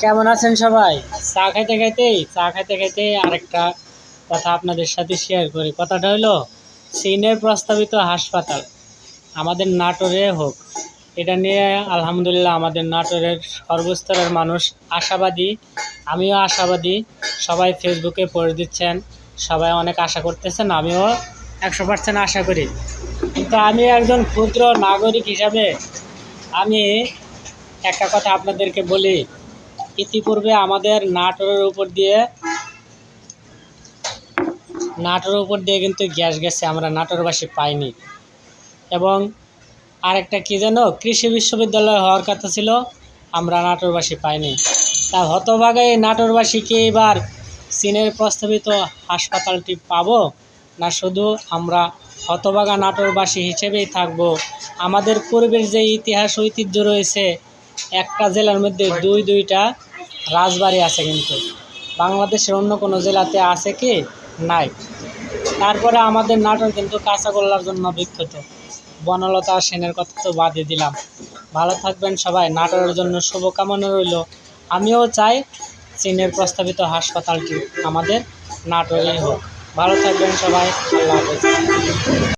কেমন আছেন সবাই? চা খাইতে খাইতে আরেকটা কথা আপনাদের সাথে শেয়ার করি। কথাটা হলো চীনের প্রস্তাবিত হাসপাতাল আমাদের নাটোরে হোক, এটা নিয়ে আলহামদুলিল্লাহ আমাদের নাটোরের সর্বস্তরের মানুষ আশাবাদী, আমিও আশাবাদী। সবাই ফেসবুকে পোস্ট দিচ্ছেন, সবাই অনেক আশা করতেছেন, আমিও 100% আশা করি। কিন্তু আমি একজন ক্ষুদ্র নাগরিক হিসাবে আমি একটা কথা আপনাদেরকে বলি, ইতিপূর্বে আমাদের নাটোরের উপর দিয়ে কিন্তু গ্যাস গেছে, আমরা নাটোরবাসী পাইনি। এবং আরেকটা কি জানো, কৃষি বিশ্ববিদ্যালয় হওয়ার কথা ছিল, আমরা নাটোরবাসী পাইনি। তা হতভাগে নাটোরবাসী কি এবার চীনের প্রস্তাবিত হাসপাতালটি পাবো, না শুধু আমরা হতভাগা নাটোরবাসী হিসেবেই থাকবো? আমাদের পূর্বের যে ইতিহাস ঐতিহ্য রয়েছে, একটা জেলার মধ্যে দুইটা রাজবাড়ি আছে, কিন্তু বাংলাদেশের অন্য কোনো জেলাতে আছে কি? নাই। তারপরে আমাদের নাটোর কিন্তু কাঁচাগোল্লার জন্য বিখ্যাত। বনলতা সেনের কথা তো বাদই দিলাম। ভালো থাকবেন সবাই, নাটোরের জন্য শুভকামনা রইল। আমিও চাই চীনের প্রস্তাবিত হাসপাতালটি আমাদের নাটোরেই হোক। ভালো থাকবেন সবাই, আল্লাহ হাফেজ।